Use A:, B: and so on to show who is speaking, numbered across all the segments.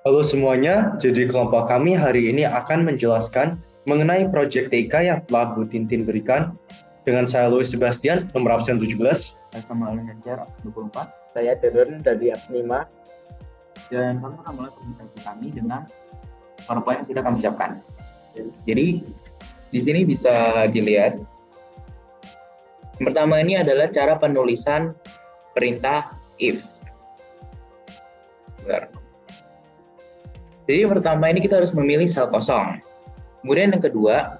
A: Halo semuanya, jadi kelompok kami hari ini akan menjelaskan mengenai proyek TIK yang telah Bu Tintin berikan. Dengan saya Louis Sebastian, nomor absen 17.
B: Saya Kamal Ngejar 24. Saya Deden dari Apnima. Dan kami akan mulai presentasi kami dengan PowerPoint yang sudah kami siapkan. Jadi di sini bisa dilihat. Yang pertama ini adalah cara penulisan perintah if. Jadi yang pertama ini kita harus memilih sel kosong. Kemudian yang kedua,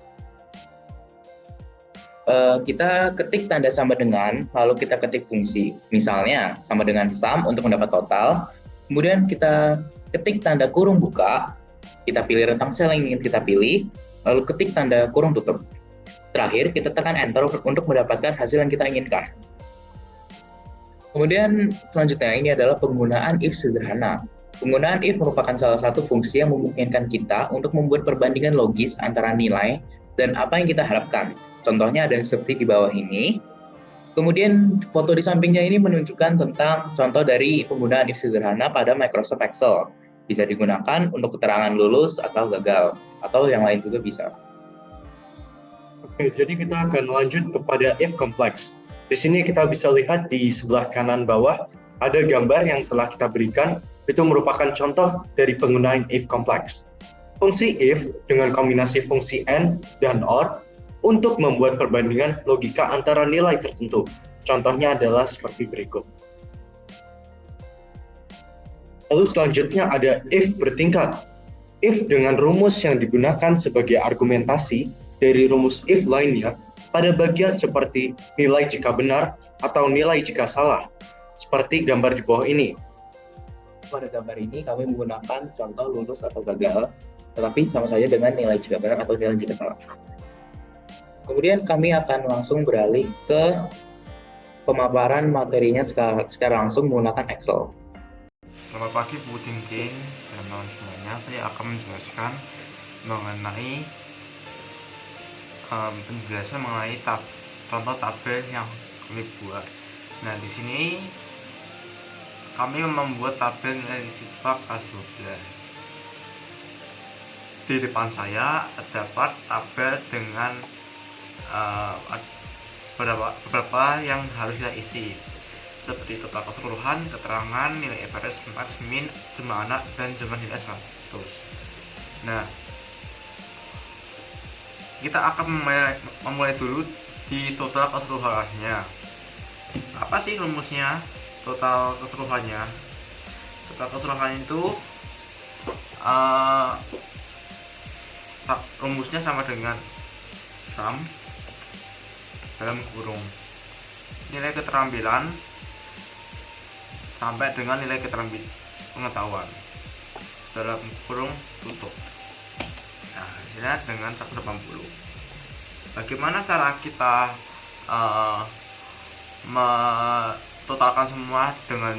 B: kita ketik tanda sama dengan, lalu kita ketik fungsi. Misalnya sama dengan sum untuk mendapat total. Kemudian kita ketik tanda kurung buka, kita pilih rentang sel yang ingin kita pilih, lalu ketik tanda kurung tutup. Terakhir, kita tekan enter untuk mendapatkan hasil yang kita inginkan. Kemudian selanjutnya ini adalah penggunaan if sederhana. Penggunaan if merupakan salah satu fungsi yang memungkinkan kita untuk membuat perbandingan logis antara nilai dan apa yang kita harapkan. Contohnya ada yang seperti di bawah ini. Kemudian foto di sampingnya ini menunjukkan tentang contoh dari penggunaan if sederhana pada Microsoft Excel. Bisa digunakan untuk keterangan lulus atau gagal, atau yang lain juga bisa.
A: Oke, jadi kita akan lanjut kepada if complex. Di sini kita bisa lihat di sebelah kanan bawah ada gambar yang telah kita berikan. Itu merupakan contoh dari penggunaan if complex. Fungsi if dengan kombinasi fungsi and dan or untuk membuat perbandingan logika antara nilai tertentu. Contohnya adalah seperti berikut. Lalu selanjutnya ada if bertingkat. If dengan rumus yang digunakan sebagai argumentasi dari rumus if lainnya pada bagian seperti nilai jika benar atau nilai jika salah, seperti gambar di bawah ini.
B: Pada gambar ini kami menggunakan contoh lulus atau gagal, tetapi sama saja dengan nilai jika benar atau nilai jika salah. Kemudian kami akan langsung beralih ke pemaparan materinya secara langsung menggunakan Excel.
C: Selamat pagi Bu Tintin dan teman semuanya. Saya akan menjelaskan mengenai penjelasan mengenai contoh tabel yang kami buat. Nah, di sini kami membuat tabel nilai siswa kelas 12. Di depan saya terdapat tabel dengan beberapa yang harus kita isi, seperti total keseluruhan, keterangan, nilai average, max, min, jumlah anak, dan jumlah nilai 100. Nah, kita akan memulai dulu di total keseluruhannya. Apa sih rumusnya total keseluruhannya? Total keseluruhan itu rumusnya sama dengan sum dalam kurung nilai keterampilan sampai dengan nilai keterampilan pengetahuan dalam kurung tutup. Nah, hasilnya dengan 180. Bagaimana cara kita totalkan semua dengan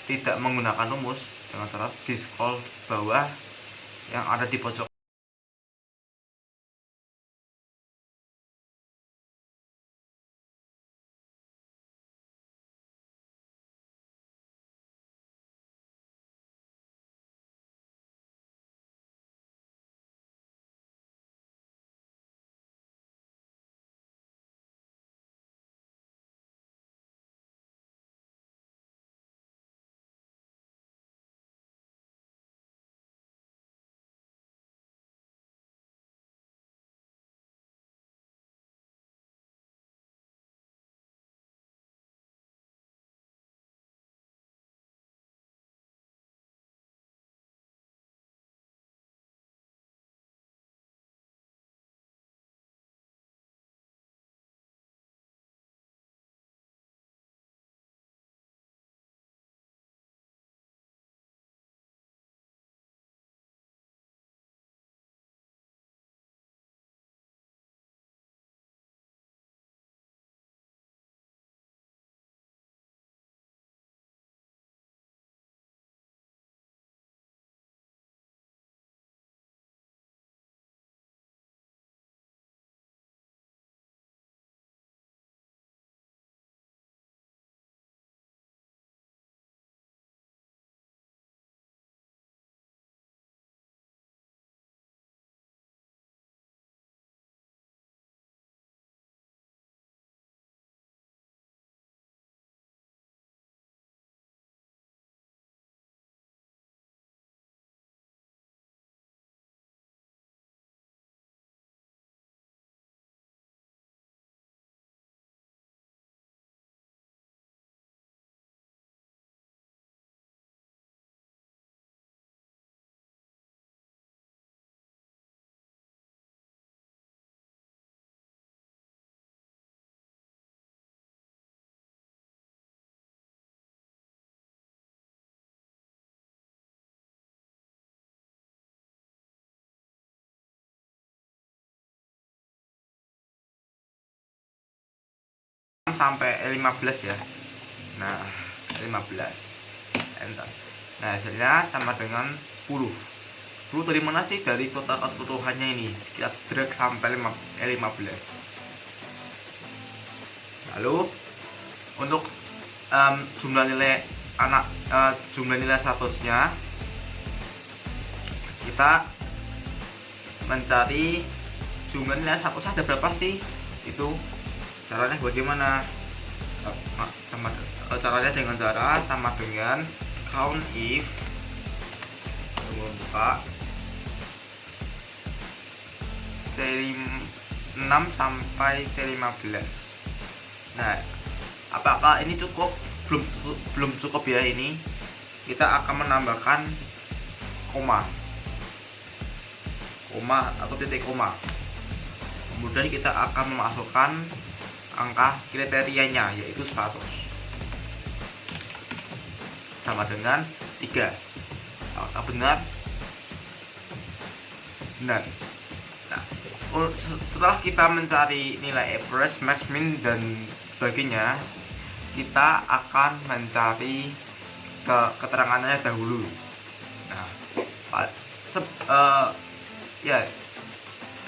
C: tidak menggunakan rumus? Dengan cara di scroll bawah yang ada di pojok sampai E15 ya. Nah, E15. Enter. Nah, hasilnya sama dengan 10. 10 dari mana sih? Dari total keseluruhannya ini. Kita drag sampai E15. Lalu untuk jumlah nilai jumlah nilai 100-nya kita mencari jumlah nilai 100 ada berapa sih? Itu caranya bagaimana? Caranya dengan cara sama dengan count if buka C6 sampai C15. Nah, apakah ini cukup? Belum cukup ya ini. Kita akan menambahkan koma atau titik koma. Kemudian kita akan memasukkan angka kriterianya yaitu 100 sama dengan 3. Apakah benar? Benar. Nah, setelah kita mencari nilai average, max, min dan sebagainya, kita akan mencari keterangannya dahulu. Nah,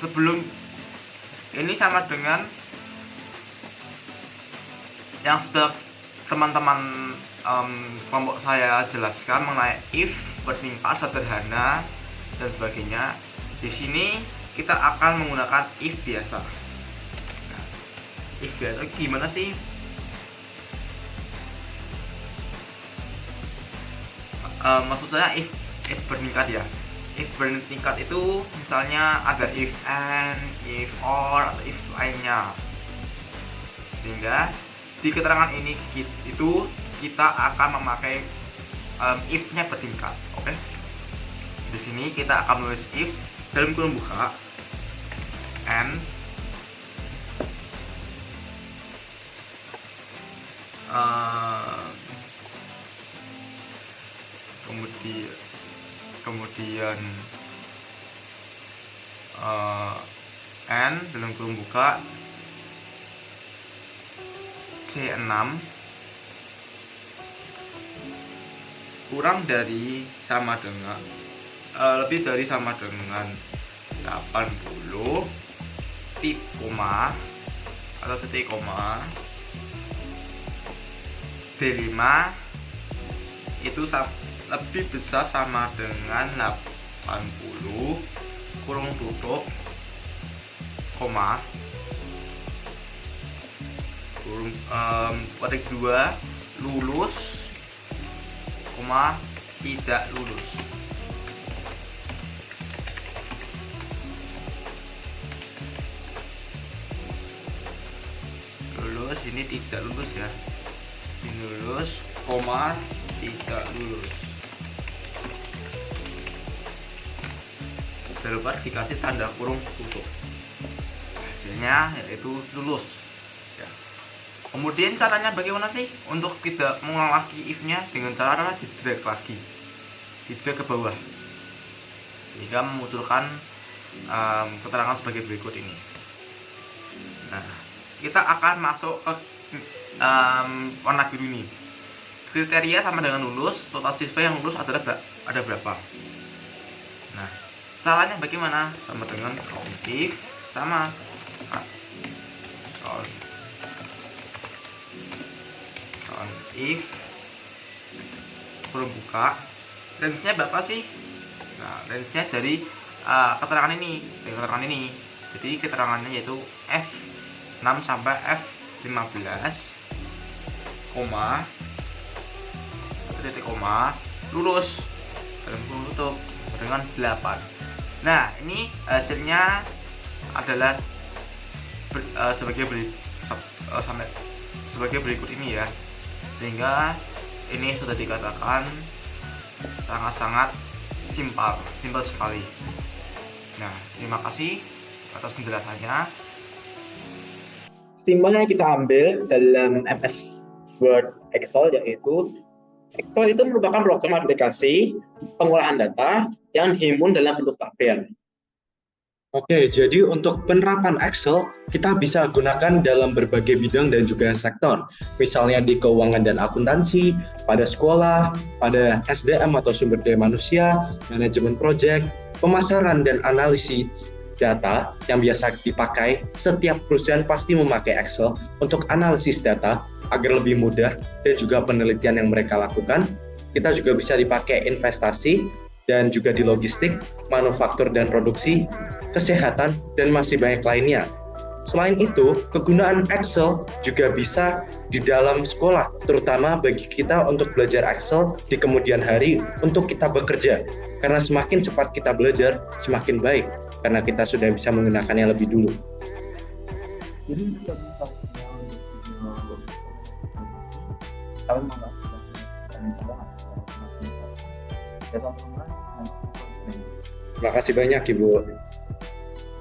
C: sebelum ini sama dengan yang sudah teman-teman kelompok saya jelaskan mengenai if bertingkat sederhana dan sebagainya. Di sini kita akan menggunakan if biasa. Nah, if biasa gimana sih? Maksud saya if bertingkat ya. If bertingkat itu misalnya ada if and, if or, atau if lainnya. Sehingga di keterangan ini itu kita akan memakai if-nya bertingkat. Oke. Di sini kita akan menulis if dalam kurung buka and kemudian n dalam kurung buka C6 kurang dari sama dengan lebih dari sama dengan 80 titik koma atau titik koma B5 itu lebih besar sama dengan 80 kurung tutup koma kurung petik 2 lulus koma tidak lulus. Lulus ini tidak lulus ya. Ini lulus koma tidak lulus. Terlupa dikasih tanda kurung tutup. Hasilnya yaitu lulus. Ya. Kemudian caranya bagaimana sih untuk tidak mengulang lagi if-nya? Dengan cara di drag lagi, di drag ke bawah hingga memunculkan keterangan sebagai berikut ini. Nah, kita akan masuk ke warna biru ini. Kriteria sama dengan lulus, total siswa yang lulus adalah ada berapa. Nah, caranya bagaimana? Sama dengan count if sama count if kurung buka range-nya berapa sih? Nah, range-nya dari keterangan ini, jadi keterangannya yaitu F6 sampai F15 koma titik koma lulus dalam kurung tutup dengan 8. Nah, ini hasilnya adalah sebagai berikut ini ya. Sehingga ini sudah dikatakan sangat-sangat simpel sekali. Nah, terima kasih atas penjelasannya.
D: Simbol yang kita ambil dalam MS Word Excel yaitu Excel itu merupakan program aplikasi pengolahan data yang dihimpun dalam bentuk tabel.
A: Oke, jadi untuk penerapan Excel, kita bisa gunakan dalam berbagai bidang dan juga sektor. Misalnya di keuangan dan akuntansi, pada sekolah, pada SDM atau sumber daya manusia, manajemen proyek, pemasaran dan analisis data yang biasa dipakai. Setiap perusahaan pasti memakai Excel untuk analisis data agar lebih mudah dan juga penelitian yang mereka lakukan. Kita juga bisa dipakai investasi dan juga di logistik, manufaktur dan produksi, kesehatan, dan masih banyak lainnya. Selain itu, kegunaan Excel juga bisa di dalam sekolah, terutama bagi kita untuk belajar Excel di kemudian hari untuk kita bekerja. Karena semakin cepat kita belajar, semakin baik, karena kita sudah bisa menggunakannya lebih dulu.
E: Jadi kita bisa kalian mau
A: Terima kasih banyak, Ibu.